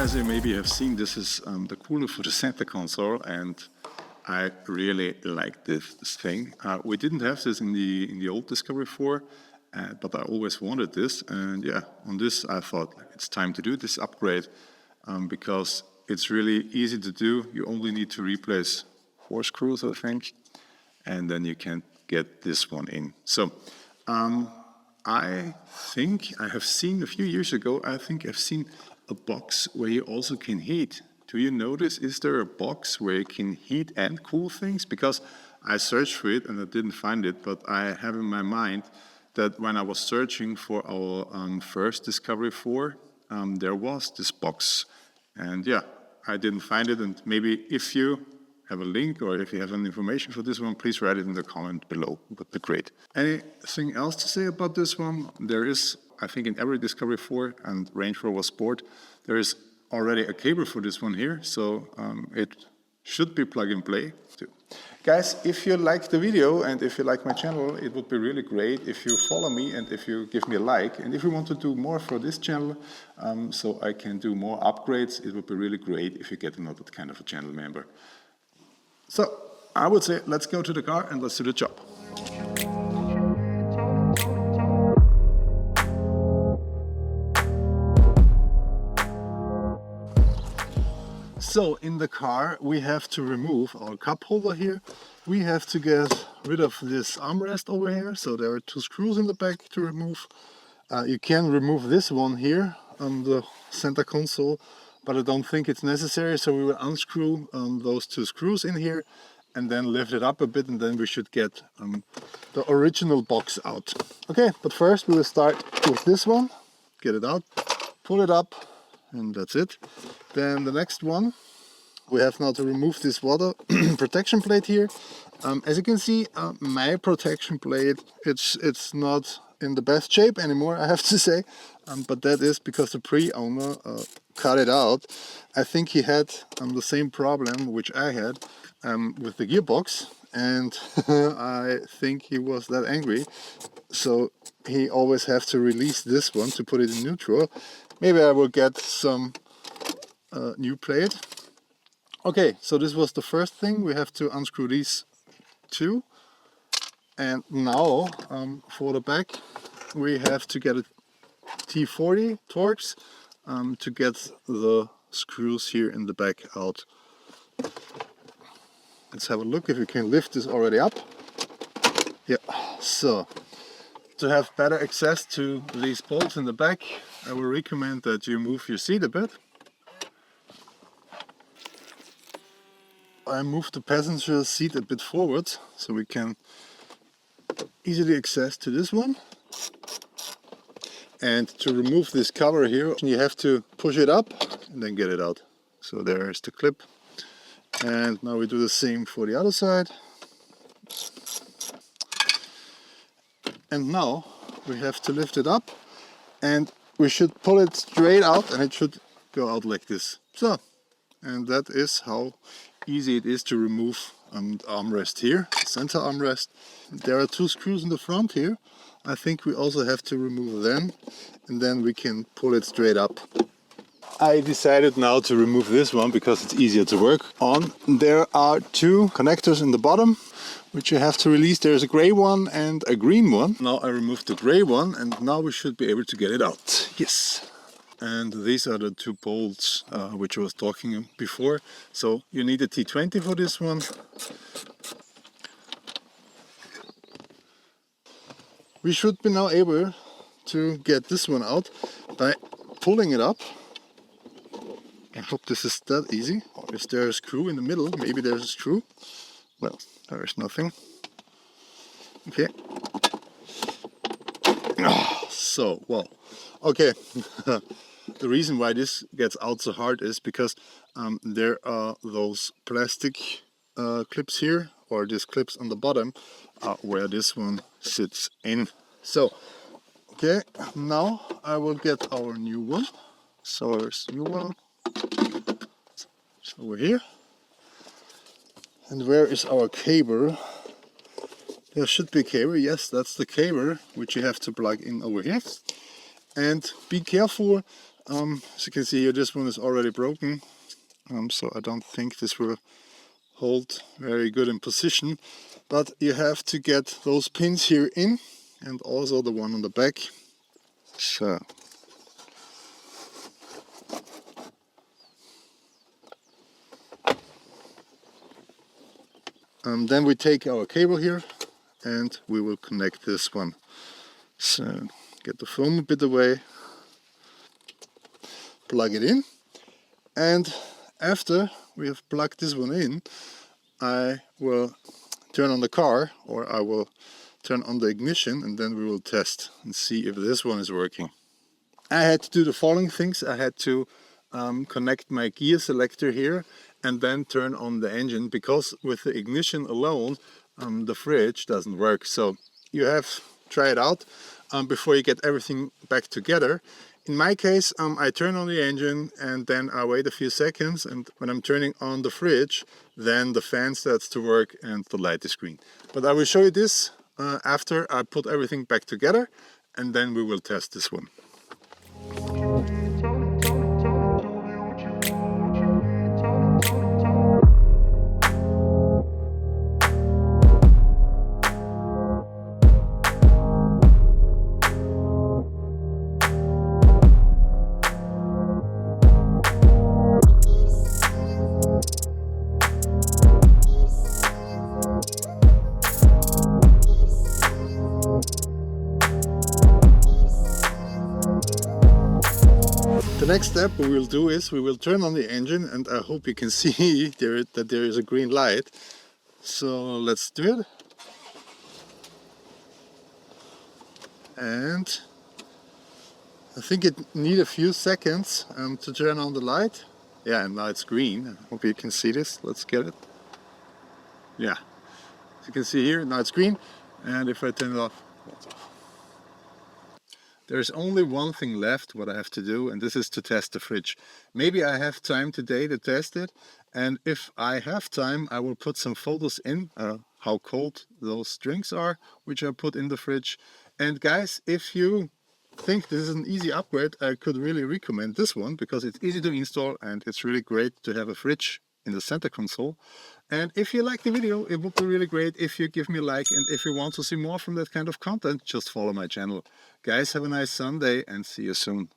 As you maybe have seen, this is the cooler for the center console, and I really like this thing. We didn't have this in the old Discovery 4, but I always wanted this, and yeah, on this I thought it's time to do this upgrade because it's really easy to do. You only need to replace 4 screws, I think, and then you can get this one in. So I think I have seen a few years ago, I've seen a box where you also can heat. Do you notice, is there a box where you can heat and cool things? Because I searched for it and I didn't find it, but I have in my mind that when I was searching for our first Discovery 4, there was this box. And yeah, I didn't find it, and maybe if you have a link or if you have any information for this one, please write it in the comment below. It would be great. Anything else to say about this one? There is, I think in every Discovery 4 and Range Rover Sport, there is already a cable for this one here, so it should be plug and play too. Guys, if you like the video and if you like my channel, it would be really great if you follow me and if you give me a like. And if you want to do more for this channel, so I can do more upgrades, it would be really great if you get another kind of a channel member. So I would say let's go to the car and let's do the job. So in the car we have to remove our cup holder here. We have to get rid of this armrest over here. So there are 2 screws in the back to remove. You can remove this one here on the center console, but I don't think it's necessary. So we will unscrew those 2 screws in here and then lift it up a bit, and then we should get the original box out. Okay, but first we will start with this one. Get it out, pull it up, and that's it. Then the next one, we have now to remove this water protection plate here. As you can see, my protection plate, it's not in the best shape anymore, I have to say, but that is because the pre-owner cut it out. I think he had the same problem which I had with the gearbox, and I think he was that angry, so he always has to release this one to put it in neutral. Maybe I will get some new plate. Okay, so this was the first thing. We have to unscrew these 2, and now for the back we have to get a T40 Torx to get the screws here in the back out. Let's have a look if we can lift this already up. Yeah, so to have better access to these bolts in the back, I will recommend that you move your seat a bit. I moved the passenger seat a bit forward so we can easily access to this one. And to remove this cover here, you have to push it up and then get it out. So there's the clip. And now we do the same for the other side. And now we have to lift it up, and we should pull it straight out, and it should go out like this. So, and that is how easy it is to remove the armrest here, center armrest. There are 2 screws in the front here. I think we also have to remove them, and then we can pull it straight up. I decided now to remove this one because it's easier to work on. There are 2 connectors in the bottom which you have to release. There's a gray one and a green one. Now I removed the gray one, and now we should be able to get it out. Yes. And these are the 2 bolts which I was talking before. So you need a T20 for this one. We should be now able to get this one out by pulling it up. I hope this is that easy. Or is there a screw in the middle? Maybe there's a screw. Well, there is nothing. Okay. So, well, okay. The reason why this gets out so hard is because there are those plastic clips here, or these clips on the bottom, where this one sits in. So, okay, now I will get our new one. So there's the new one. It's over here. And where is our cable? There should be a cable. Yes, that's the cable which you have to plug in over here. And be careful As you can see here, this one is already broken, so I don't think this will hold very good in position, but you have to get those pins here in, and also the one on the back. So then we take our cable here and we will connect this one. So get the foam a bit away, plug it in, and after we have plugged this one in, I will turn on the car, or I will turn on the ignition, and then we will test and see if this one is working. I had to do the following things. I had to connect my gear selector here and then turn on the engine, because with the ignition alone the fridge doesn't work. So you have to try it out before you get everything back together. In my case, I turn on the engine and then I wait a few seconds, and when I'm turning on the fridge, then the fan starts to work and the light is green. But I will show you this after I put everything back together, and then we will test this one. The next step we will do is we will turn on the engine, and I hope you can see that there is a green light. So let's do it. And I think it needs a few seconds to turn on the light. Yeah, and now it's green. I hope you can see this. Let's get it. Yeah, as you can see here, now it's green. And if I turn it off, it's off. There's only one thing left what I have to do, and this is to test the fridge. Maybe I have time today to test it, and if I have time I will put some photos in how cold those drinks are which I put in the fridge. And guys, if you think this is an easy upgrade, I could really recommend this one, because it's easy to install and it's really great to have a fridge in the center console. And if you like the video, it would be really great if you give me a like, and if you want to see more from that kind of content, just follow my channel. Guys, have a nice Sunday and see you soon.